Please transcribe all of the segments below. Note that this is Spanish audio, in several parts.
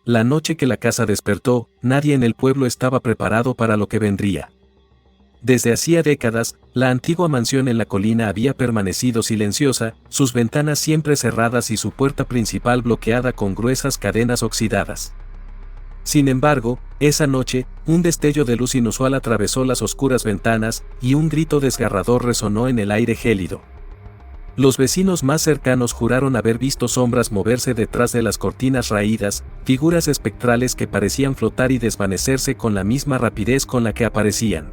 la noche que la casa despertó, nadie en el pueblo estaba preparado para lo que vendría. Desde hacía décadas, la antigua mansión en la colina había permanecido silenciosa, sus ventanas siempre cerradas y su puerta principal bloqueada con gruesas cadenas oxidadas. Sin embargo, esa noche, un destello de luz inusual atravesó las oscuras ventanas, y un grito desgarrador resonó en el aire gélido. Los vecinos más cercanos juraron haber visto sombras moverse detrás de las cortinas raídas, figuras espectrales que parecían flotar y desvanecerse con la misma rapidez con la que aparecían.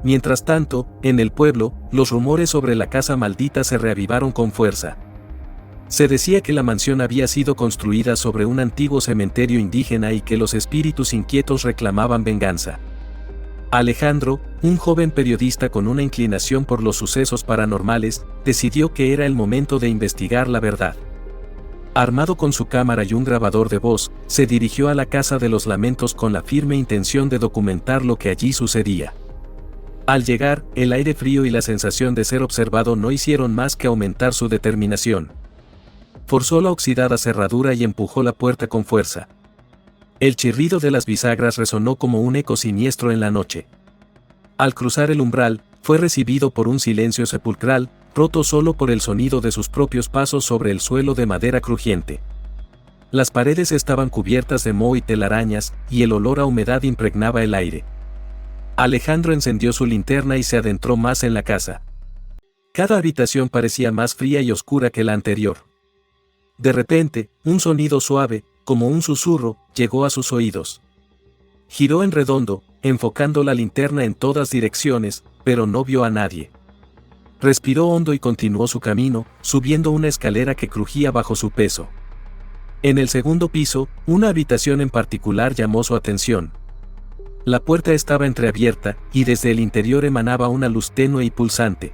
Mientras tanto, en el pueblo, los rumores sobre la casa maldita se reavivaron con fuerza. Se decía que la mansión había sido construida sobre un antiguo cementerio indígena y que los espíritus inquietos reclamaban venganza. Alejandro, un joven periodista con una inclinación por los sucesos paranormales, decidió que era el momento de investigar la verdad. Armado con su cámara y un grabador de voz, se dirigió a la Casa de los Lamentos con la firme intención de documentar lo que allí sucedía. Al llegar, el aire frío y la sensación de ser observado no hicieron más que aumentar su determinación. Forzó la oxidada cerradura y empujó la puerta con fuerza. El chirrido de las bisagras resonó como un eco siniestro en la noche. Al cruzar el umbral, fue recibido por un silencio sepulcral, roto solo por el sonido de sus propios pasos sobre el suelo de madera crujiente. Las paredes estaban cubiertas de moho y telarañas, y el olor a humedad impregnaba el aire. Alejandro encendió su linterna y se adentró más en la casa. Cada habitación parecía más fría y oscura que la anterior. De repente, un sonido suave, como un susurro, llegó a sus oídos. Giró en redondo, enfocando la linterna en todas direcciones, pero no vio a nadie. Respiró hondo y continuó su camino, subiendo una escalera que crujía bajo su peso. En el segundo piso, una habitación en particular llamó su atención. La puerta estaba entreabierta, y desde el interior emanaba una luz tenue y pulsante.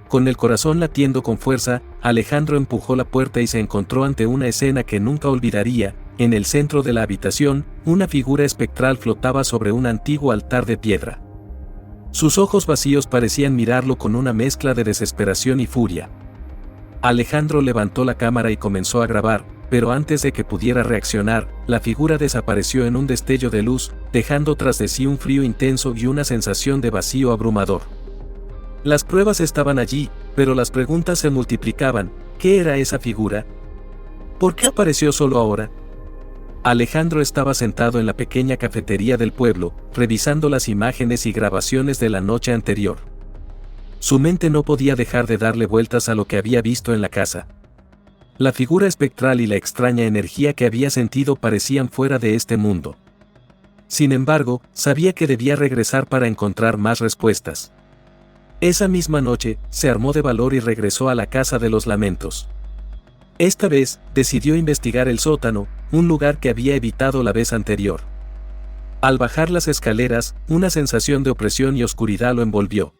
Con el corazón latiendo con fuerza, Alejandro empujó la puerta y se encontró ante una escena que nunca olvidaría. En el centro de la habitación, una figura espectral flotaba sobre un antiguo altar de piedra. Sus ojos vacíos parecían mirarlo con una mezcla de desesperación y furia. Alejandro levantó la cámara y comenzó a grabar, pero antes de que pudiera reaccionar, la figura desapareció en un destello de luz, dejando tras de sí un frío intenso y una sensación de vacío abrumador. Las pruebas estaban allí, pero las preguntas se multiplicaban. ¿Qué era esa figura? ¿Por qué apareció solo ahora? Alejandro estaba sentado en la pequeña cafetería del pueblo, revisando las imágenes y grabaciones de la noche anterior. Su mente no podía dejar de darle vueltas a lo que había visto en la casa. La figura espectral y la extraña energía que había sentido parecían fuera de este mundo. Sin embargo, sabía que debía regresar para encontrar más respuestas. Esa misma noche, se armó de valor y regresó a la Casa de los Lamentos. Esta vez, decidió investigar el sótano, un lugar que había evitado la vez anterior. Al bajar las escaleras, una sensación de opresión y oscuridad lo envolvió.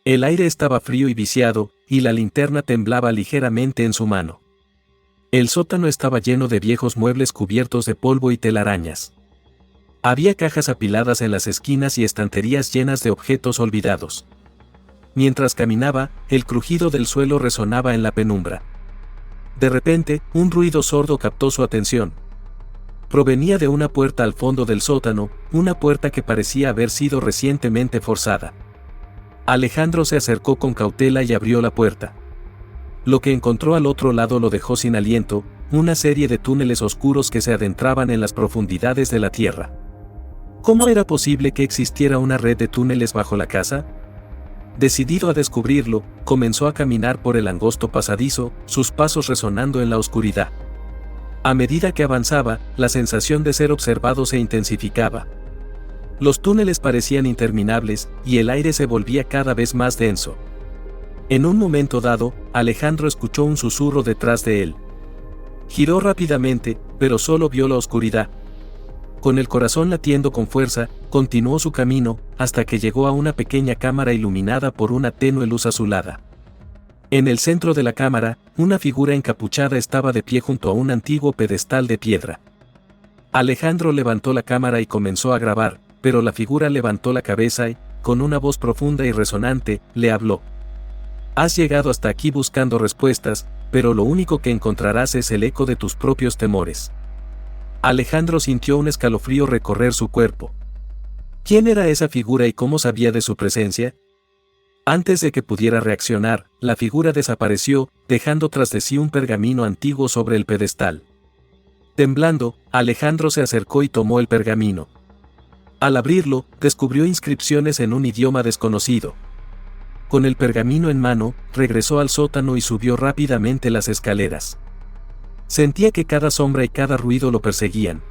El aire estaba frío y viciado, y la linterna temblaba ligeramente en su mano. El sótano estaba lleno de viejos muebles cubiertos de polvo y telarañas. Había cajas apiladas en las esquinas y estanterías llenas de objetos olvidados. Mientras caminaba, el crujido del suelo resonaba en la penumbra. De repente, un ruido sordo captó su atención. Provenía de una puerta al fondo del sótano, una puerta que parecía haber sido recientemente forzada. Alejandro se acercó con cautela y abrió la puerta. Lo que encontró al otro lado lo dejó sin aliento, una serie de túneles oscuros que se adentraban en las profundidades de la tierra. ¿Cómo era posible que existiera una red de túneles bajo la casa? Decidido a descubrirlo, comenzó a caminar por el angosto pasadizo, sus pasos resonando en la oscuridad. A medida que avanzaba, la sensación de ser observado se intensificaba. Los túneles parecían interminables, y el aire se volvía cada vez más denso. En un momento dado, Alejandro escuchó un susurro detrás de él. Giró rápidamente, pero solo vio la oscuridad. Con el corazón latiendo con fuerza, continuó su camino, hasta que llegó a una pequeña cámara iluminada por una tenue luz azulada. En el centro de la cámara, una figura encapuchada estaba de pie junto a un antiguo pedestal de piedra. Alejandro levantó la cámara y comenzó a grabar, pero la figura levantó la cabeza y, con una voz profunda y resonante, le habló. Has llegado hasta aquí buscando respuestas, pero lo único que encontrarás es el eco de tus propios temores. Alejandro sintió un escalofrío recorrer su cuerpo. ¿Quién era esa figura y cómo sabía de su presencia? Antes de que pudiera reaccionar, la figura desapareció, dejando tras de sí un pergamino antiguo sobre el pedestal. Temblando, Alejandro se acercó y tomó el pergamino. Al abrirlo, descubrió inscripciones en un idioma desconocido. Con el pergamino en mano, regresó al sótano y subió rápidamente las escaleras. Sentía que cada sombra y cada ruido lo perseguían.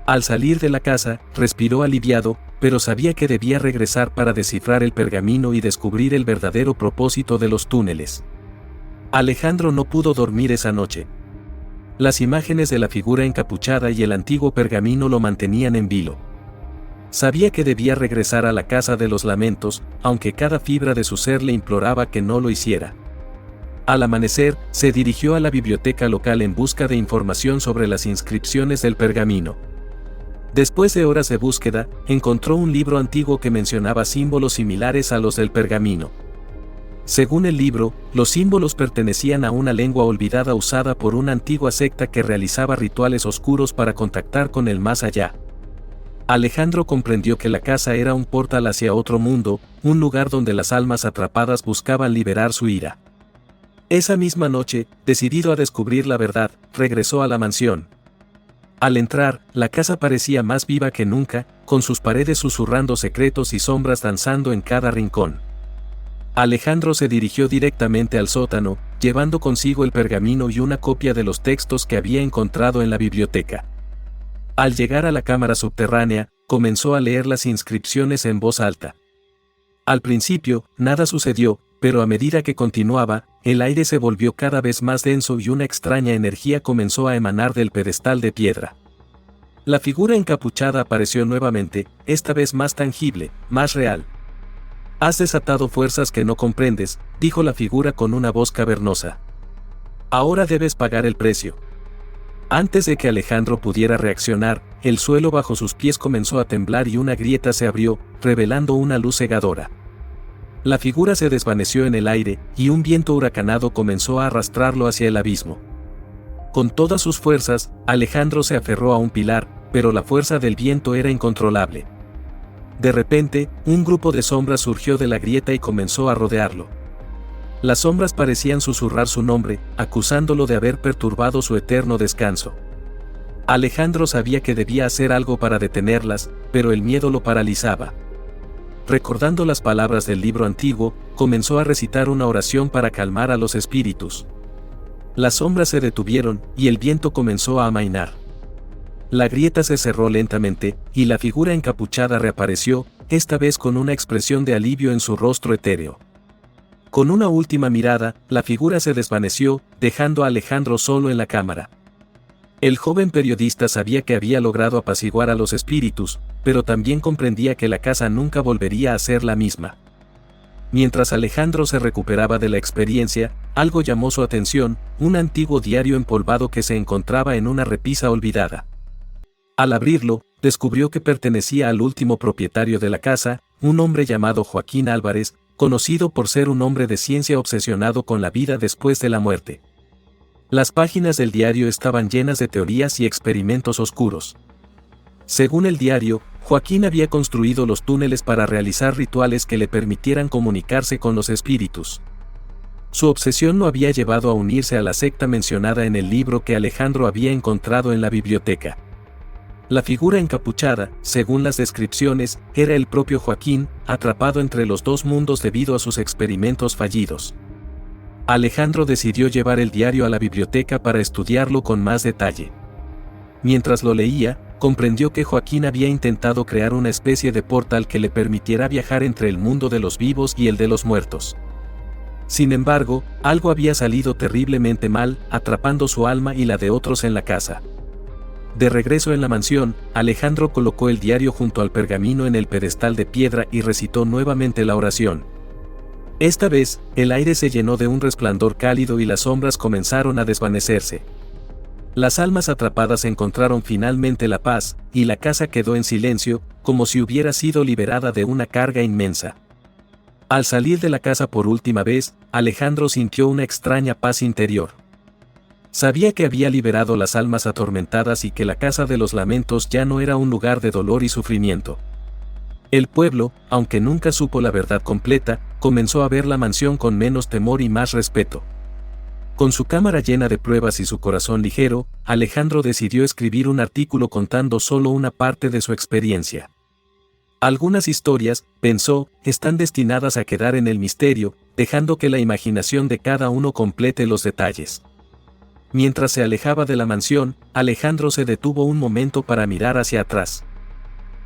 Al salir de la casa, respiró aliviado, pero sabía que debía regresar para descifrar el pergamino y descubrir el verdadero propósito de los túneles. Alejandro no pudo dormir esa noche. Las imágenes de la figura encapuchada y el antiguo pergamino lo mantenían en vilo. Sabía que debía regresar a la casa de los lamentos, aunque cada fibra de su ser le imploraba que no lo hiciera. Al amanecer, se dirigió a la biblioteca local en busca de información sobre las inscripciones del pergamino. Después de horas de búsqueda, encontró un libro antiguo que mencionaba símbolos similares a los del pergamino. Según el libro, los símbolos pertenecían a una lengua olvidada usada por una antigua secta que realizaba rituales oscuros para contactar con el más allá. Alejandro comprendió que la casa era un portal hacia otro mundo, un lugar donde las almas atrapadas buscaban liberar su ira. Esa misma noche, decidido a descubrir la verdad, regresó a la mansión. Al entrar, la casa parecía más viva que nunca, con sus paredes susurrando secretos y sombras danzando en cada rincón. Alejandro se dirigió directamente al sótano, llevando consigo el pergamino y una copia de los textos que había encontrado en la biblioteca. Al llegar a la cámara subterránea, comenzó a leer las inscripciones en voz alta. Al principio, nada sucedió, pero a medida que continuaba, el aire se volvió cada vez más denso y una extraña energía comenzó a emanar del pedestal de piedra. La figura encapuchada apareció nuevamente, esta vez más tangible, más real. «Has desatado fuerzas que no comprendes», dijo la figura con una voz cavernosa. «Ahora debes pagar el precio». Antes de que Alejandro pudiera reaccionar, el suelo bajo sus pies comenzó a temblar y una grieta se abrió, revelando una luz cegadora. La figura se desvaneció en el aire, y un viento huracanado comenzó a arrastrarlo hacia el abismo. Con todas sus fuerzas, Alejandro se aferró a un pilar, pero la fuerza del viento era incontrolable. De repente, un grupo de sombras surgió de la grieta y comenzó a rodearlo. Las sombras parecían susurrar su nombre, acusándolo de haber perturbado su eterno descanso. Alejandro sabía que debía hacer algo para detenerlas, pero el miedo lo paralizaba. Recordando las palabras del libro antiguo, comenzó a recitar una oración para calmar a los espíritus. Las sombras se detuvieron, y el viento comenzó a amainar. La grieta se cerró lentamente, y la figura encapuchada reapareció, esta vez con una expresión de alivio en su rostro etéreo. Con una última mirada, la figura se desvaneció, dejando a Alejandro solo en la cámara. El joven periodista sabía que había logrado apaciguar a los espíritus, pero también comprendía que la casa nunca volvería a ser la misma. Mientras Alejandro se recuperaba de la experiencia, algo llamó su atención, un antiguo diario empolvado que se encontraba en una repisa olvidada. Al abrirlo, descubrió que pertenecía al último propietario de la casa, un hombre llamado Joaquín Álvarez, conocido por ser un hombre de ciencia obsesionado con la vida después de la muerte. Las páginas del diario estaban llenas de teorías y experimentos oscuros. Según el diario, Joaquín había construido los túneles para realizar rituales que le permitieran comunicarse con los espíritus. Su obsesión lo había llevado a unirse a la secta mencionada en el libro que Alejandro había encontrado en la biblioteca. La figura encapuchada, según las descripciones, era el propio Joaquín, atrapado entre los dos mundos debido a sus experimentos fallidos. Alejandro decidió llevar el diario a la biblioteca para estudiarlo con más detalle. Mientras lo leía, comprendió que Joaquín había intentado crear una especie de portal que le permitiera viajar entre el mundo de los vivos y el de los muertos. Sin embargo, algo había salido terriblemente mal, atrapando su alma y la de otros en la casa. De regreso en la mansión, Alejandro colocó el diario junto al pergamino en el pedestal de piedra y recitó nuevamente la oración. Esta vez, el aire se llenó de un resplandor cálido y las sombras comenzaron a desvanecerse. Las almas atrapadas encontraron finalmente la paz, y la casa quedó en silencio, como si hubiera sido liberada de una carga inmensa. Al salir de la casa por última vez, Alejandro sintió una extraña paz interior. Sabía que había liberado las almas atormentadas y que la Casa de los Lamentos ya no era un lugar de dolor y sufrimiento. El pueblo, aunque nunca supo la verdad completa, comenzó a ver la mansión con menos temor y más respeto. Con su cámara llena de pruebas y su corazón ligero, Alejandro decidió escribir un artículo contando solo una parte de su experiencia. Algunas historias, pensó, están destinadas a quedar en el misterio, dejando que la imaginación de cada uno complete los detalles. Mientras se alejaba de la mansión, Alejandro se detuvo un momento para mirar hacia atrás.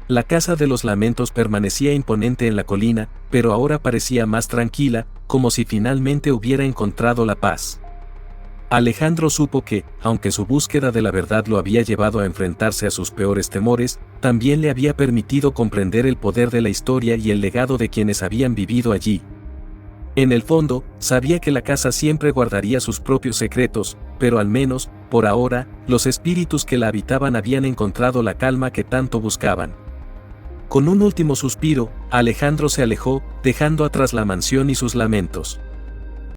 La Casa de los Lamentos permanecía imponente en la colina, pero ahora parecía más tranquila, como si finalmente hubiera encontrado la paz. Alejandro supo que, aunque su búsqueda de la verdad lo había llevado a enfrentarse a sus peores temores, también le había permitido comprender el poder de la historia y el legado de quienes habían vivido allí. En el fondo, sabía que la casa siempre guardaría sus propios secretos, pero al menos, por ahora, los espíritus que la habitaban habían encontrado la calma que tanto buscaban. Con un último suspiro, Alejandro se alejó, dejando atrás la mansión y sus lamentos.